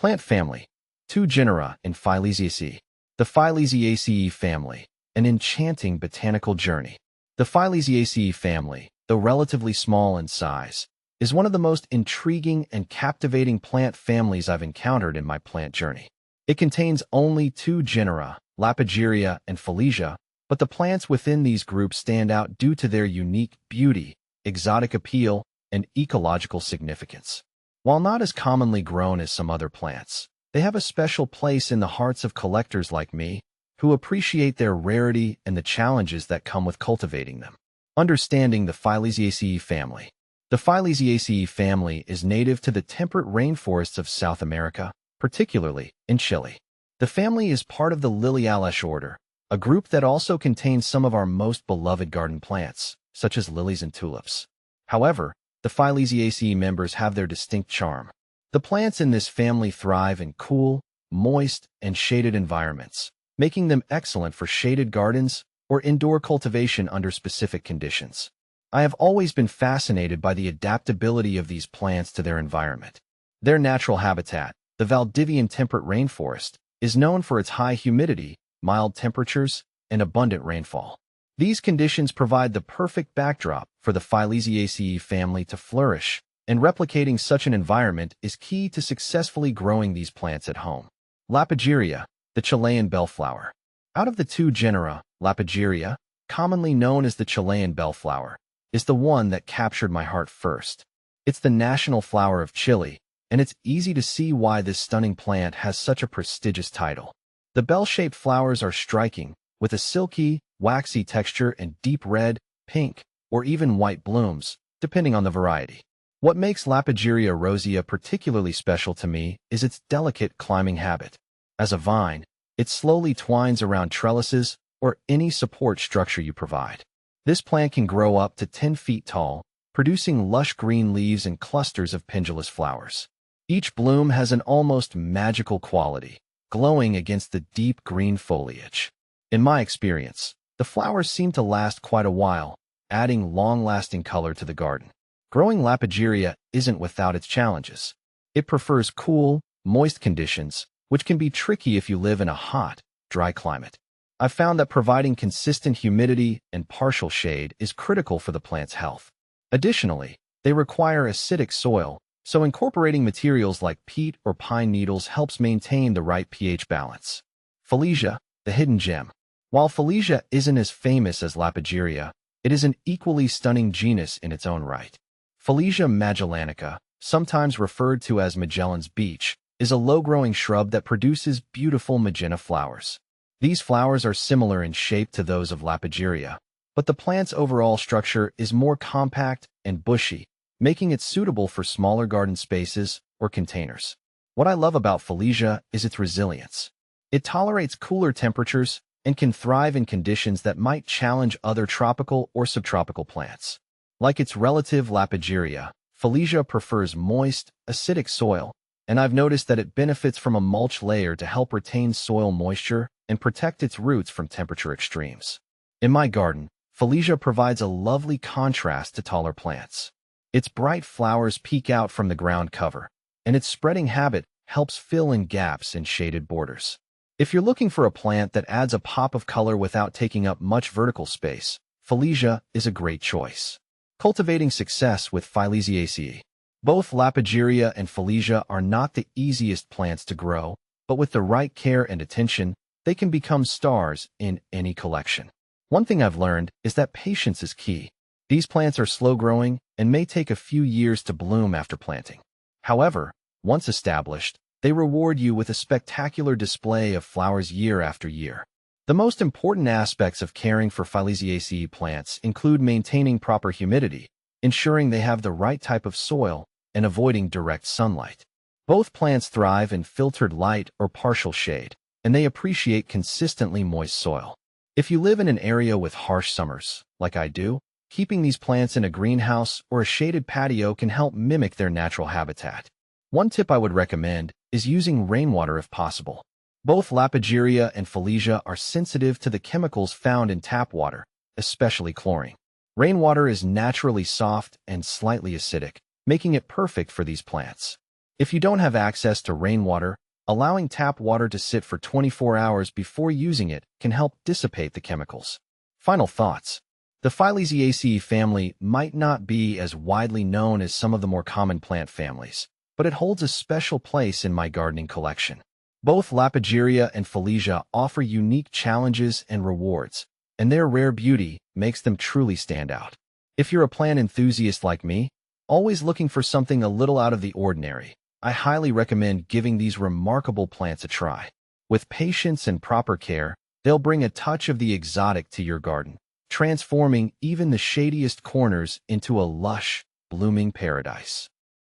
Plant family. 2 genera in Philesiaceae. The Philesiaceae family, an enchanting botanical journey. The Philesiaceae family, though relatively small in size, is one of the most intriguing and captivating plant families I've encountered in my plant journey. It contains only 2 genera, Lapageria and Philesiaceae, but the plants within these groups stand out due to their unique beauty, exotic appeal, and ecological significance. While not as commonly grown as some other plants, they have a special place in the hearts of collectors like me, who appreciate their rarity and the challenges that come with cultivating them. Understanding the Philesiaceae family. The Philesiaceae family is native to the temperate rainforests of South America, particularly in Chile. The family is part of the Liliaceae order, a group that also contains some of our most beloved garden plants, such as lilies and tulips. However, the Philesiaceae members have their distinct charm. The plants in this family thrive in cool, moist, and shaded environments, making them excellent for shaded gardens or indoor cultivation under specific conditions. I have always been fascinated by the adaptability of these plants to their environment. Their natural habitat, the Valdivian temperate rainforest, is known for its high humidity, mild temperatures, and abundant rainfall. These conditions provide the perfect backdrop for the Philesiaceae family to flourish, and replicating such an environment is key to successfully growing these plants at home. Lapageria, the Chilean bellflower. Out of the 2 genera, Lapageria, commonly known as the Chilean bellflower, is the one that captured my heart first. It's the national flower of Chile, and it's easy to see why this stunning plant has such a prestigious title. The bell-shaped flowers are striking, with a silky, waxy texture and deep red, pink, or even white blooms, depending on the variety. What makes Lapageria rosea particularly special to me is its delicate climbing habit. As a vine, it slowly twines around trellises or any support structure you provide. This plant can grow up to 10 feet tall, producing lush green leaves and clusters of pendulous flowers. Each bloom has an almost magical quality, glowing against the deep green foliage. In my experience, the flowers seem to last quite a while, adding long-lasting color to the garden. Growing Lapageria isn't without its challenges. It prefers cool, moist conditions, which can be tricky if you live in a hot, dry climate. I've found that providing consistent humidity and partial shade is critical for the plant's health. Additionally, they require acidic soil, so incorporating materials like peat or pine needles helps maintain the right pH balance. Philesiaceae, the hidden gem. While Philesiaceae isn't as famous as Lapageria, it is an equally stunning genus in its own right. Philesiaceae magellanica, sometimes referred to as Magellan's Beach, is a low-growing shrub that produces beautiful magenta flowers. These flowers are similar in shape to those of Lapageria, but the plant's overall structure is more compact and bushy, making it suitable for smaller garden spaces or containers. What I love about Philesiaceae is its resilience. It tolerates cooler temperatures and can thrive in conditions that might challenge other tropical or subtropical plants. Like its relative Lapageria, Philesiaceae prefers moist, acidic soil, and I've noticed that it benefits from a mulch layer to help retain soil moisture and protect its roots from temperature extremes. In my garden, Philesiaceae provides a lovely contrast to taller plants. Its bright flowers peek out from the ground cover, and its spreading habit helps fill in gaps in shaded borders. If you're looking for a plant that adds a pop of color without taking up much vertical space, Philesiaceae is a great choice. Cultivating success with Philesiaceae. Both Lapageria and Philesiaceae are not the easiest plants to grow, but with the right care and attention, they can become stars in any collection. One thing I've learned is that patience is key. These plants are slow-growing and may take a few years to bloom after planting. However, once established, they reward you with a spectacular display of flowers year after year. The most important aspects of caring for Philesiaceae plants include maintaining proper humidity, ensuring they have the right type of soil, and avoiding direct sunlight. Both plants thrive in filtered light or partial shade, and they appreciate consistently moist soil. If you live in an area with harsh summers, like I do, keeping these plants in a greenhouse or a shaded patio can help mimic their natural habitat. One tip I would recommend is using rainwater if possible. Both Lapageria and Philesiaceae are sensitive to the chemicals found in tap water, especially chlorine. Rainwater is naturally soft and slightly acidic, making it perfect for these plants. If you don't have access to rainwater, allowing tap water to sit for 24 hours before using it can help dissipate the chemicals. Final thoughts. The Philesiaceae family might not be as widely known as some of the more common plant families, but it holds a special place in my gardening collection. Both Lapageria and Philesiaceae offer unique challenges and rewards, and their rare beauty makes them truly stand out. If you're a plant enthusiast like me, always looking for something a little out of the ordinary, I highly recommend giving these remarkable plants a try. With patience and proper care, they'll bring a touch of the exotic to your garden, transforming even the shadiest corners into a lush, blooming paradise.